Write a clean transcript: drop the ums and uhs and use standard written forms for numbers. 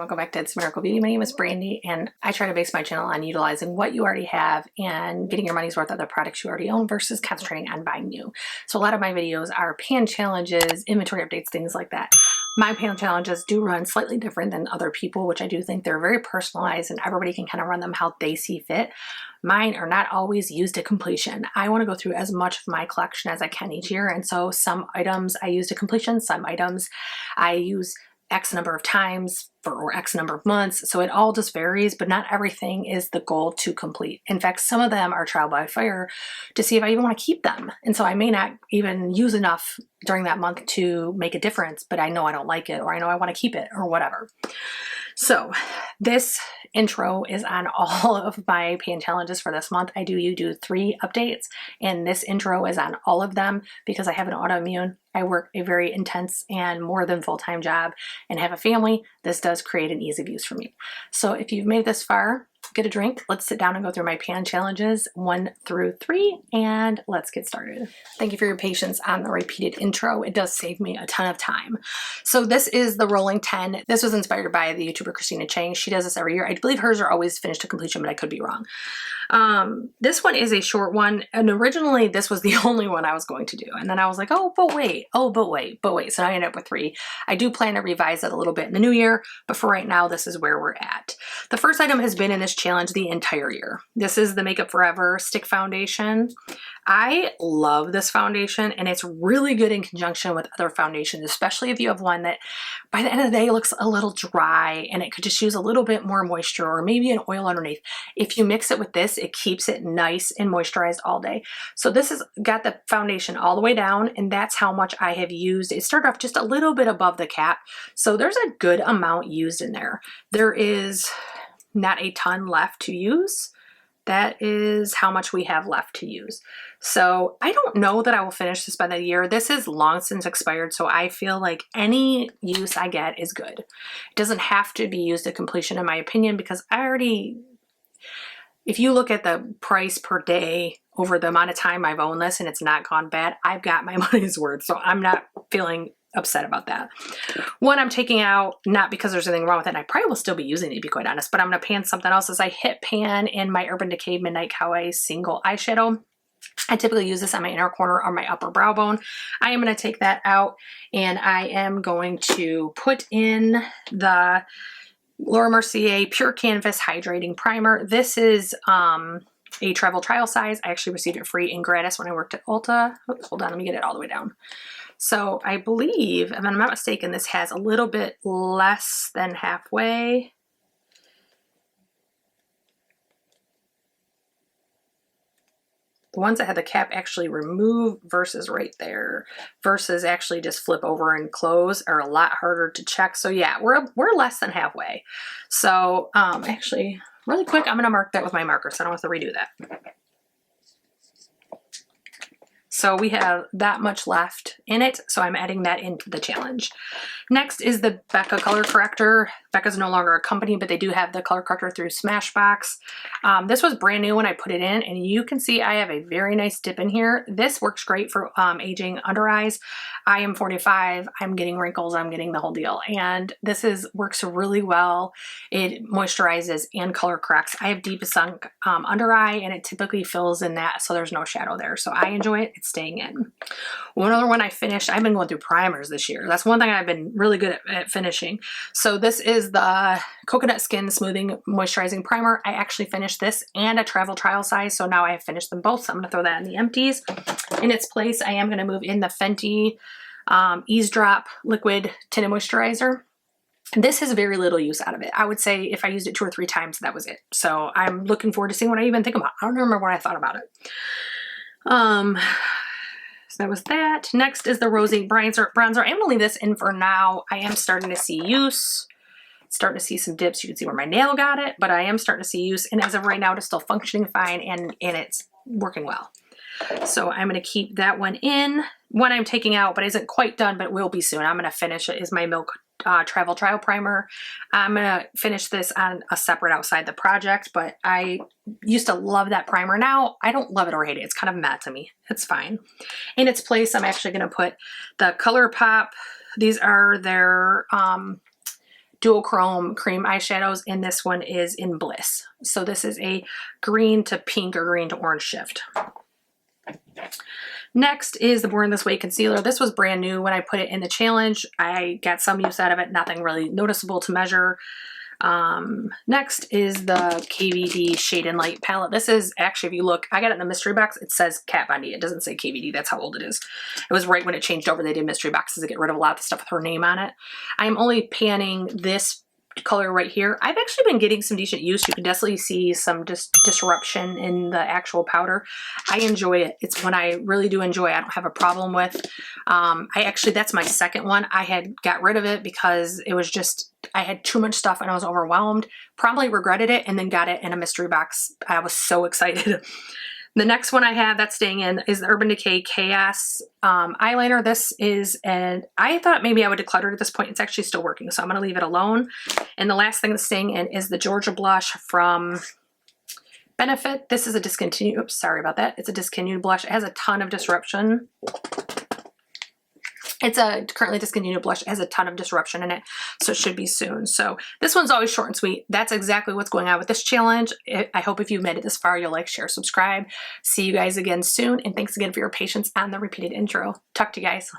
welcome back to It's Miracle Beauty. My name is Brandy, and I try to base my channel on utilizing what you already have and getting your money's worth of the products you already own versus concentrating on buying new. So a lot of my videos are pan challenges, inventory updates, things like that. My pan challenges do run slightly different than other people, which I do think they're very personalized and everybody can kind of run them how they see fit. Mine are not always used to completion. I want to go through as much of my collection as I can each year, and so some items I use to completion, some items I use X number of times or X number of months. So it all just varies, but not everything is the goal to complete. In fact, some of them are trial by fire to see if I even want to keep them. And so I may not even use enough during that month to make a difference, but I know I don't like it, or I know I want to keep it, or whatever. So this intro is on all of my pan challenges for this month. I do 3 updates, and this intro is on all of them because I have an autoimmune. I work a very intense and more than full-time job and have a family. This does create an ease of use for me. So if you've made it this far, get a drink. Let's sit down and go through my pan challenges 1 through 3, and let's get started. Thank you for your patience on the repeated intro. It does save me a ton of time. So this is the rolling 10. This was inspired by the YouTuber Christina Chang. She does this every year. I believe hers are always finished to completion, but I could be wrong. This one is a short one, and originally this was the only one I was going to do. And then I was like, but wait. So now I ended up with 3. I do plan to revise it a little bit in the new year, but for right now, this is where we're at. The first item has been in this challenge the entire year. This is the Makeup Forever Stick Foundation. I love this foundation, and it's really good in conjunction with other foundations, especially if you have one that by the end of the day looks a little dry and it could just use a little bit more moisture or maybe an oil underneath. If you mix it with this, it keeps it nice and moisturized all day. So this has got the foundation all the way down, and that's how much I have used. It started off just a little bit above the cap, so there's a good amount used in there. There is not a ton left to use. That is how much we have left to use. So I don't know that I will finish this by the year. This is long since expired, so I feel like any use I get is good. It doesn't have to be used to completion in my opinion, because if you look at the price per day over the amount of time I've owned this and it's not gone bad, I've got my money's worth. So I'm not feeling upset about that. One I'm taking out, not because there's anything wrong with it, and I probably will still be using it to be quite honest, but I'm going to pan something else as I hit pan in my Urban Decay Midnight Kawaii single eyeshadow. I typically use this on my inner corner or my upper brow bone. I am going to take that out, and I am going to put in the Laura Mercier Pure Canvas Hydrating Primer. This is a travel trial size. I actually received it free and gratis when I worked at Ulta. Oops, hold on, let me get it all the way down. So I believe, if I'm not mistaken, this has a little bit less than halfway. The ones that had the cap actually remove versus right there versus actually just flip over and close are a lot harder to check. So yeah, we're less than halfway. So actually, really quick, I'm going to mark that with my marker, so I don't have to redo that. So we have that much left in it, so I'm adding that into the challenge. Next is the Becca color corrector. Becca's no longer a company, but they do have the color corrector through Smashbox. This was brand new when I put it in, and you can see I have a very nice dip in here. This works great for aging under eyes. I am 45, I'm getting wrinkles, I'm getting the whole deal, and this works really well. It moisturizes and color corrects. I have deep sunk under eye, and it typically fills in that, so there's no shadow there. So I enjoy it. It's staying in. One other one I finished, I've been going through primers this year. That's one thing I've been really good at finishing. So this is the Coconut Skin Smoothing Moisturizing Primer. I actually finished this and a travel trial size, so now I have finished them both. So I'm going to throw that in the empties. In its place, I am going to move in the Fenty Eavesdrop Liquid Tinted Moisturizer. This has very little use out of it. I would say if I used it 2 or 3 times, that was it. So I'm looking forward to seeing what I even think about. I don't remember what I thought about it. So that was that. Next is the Rosy Bronzer. I'm going to leave this in for now. I am starting to see use. Starting to see some dips. You can see where my nail got it, but I am starting to see use. And as of right now, it's still functioning fine, and it's working well. So I'm going to keep that one in. One I'm taking out, but isn't quite done, but will be soon. I'm going to finish it, is my Milk Travel Trial Primer. I'm going to finish this on a separate outside the project, but I used to love that primer. Now I don't love it or hate it. It's kind of matte to me. It's fine. In its place, I'm actually going to put the ColourPop. These are their duochrome cream eyeshadows, and this one is in Bliss. So this is a green to pink or green to orange shift. Next is the Born This Way concealer. This was brand new when I put it in the challenge. I got some use out of it, nothing really noticeable to measure. Next is the KVD Shade and Light palette. This is actually, if you look, I got it in the mystery box. It says Kat Von D. It doesn't say KVD. That's how old it is. It was right when it changed over. They did mystery boxes to get rid of a lot of the stuff with her name on it. I'm only panning this color right here. I've actually been getting some decent use. You can definitely see some disruption in the actual powder. I enjoy it. It's one I really do enjoy. I don't have a problem with. That's my second one. I had got rid of it because it was just, I had too much stuff and I was overwhelmed. Probably regretted it and then got it in a mystery box. I was so excited. The next one I have that's staying in is the Urban Decay Chaos eyeliner. This is, and I thought maybe I would declutter it at this point. It's actually still working, so I'm going to leave it alone. And the last thing that's staying in is the Georgia blush from Benefit. This is a discontinued, oops, sorry about that. It's a discontinued blush. It has a ton of disruption. It's a currently discontinued blush. It has a ton of disruption in it, so it should be soon. So this one's always short and sweet. That's exactly what's going on with this challenge. I hope if you've made it this far, you'll like, share, subscribe. See you guys again soon, and thanks again for your patience on the repeated intro. Talk to you guys.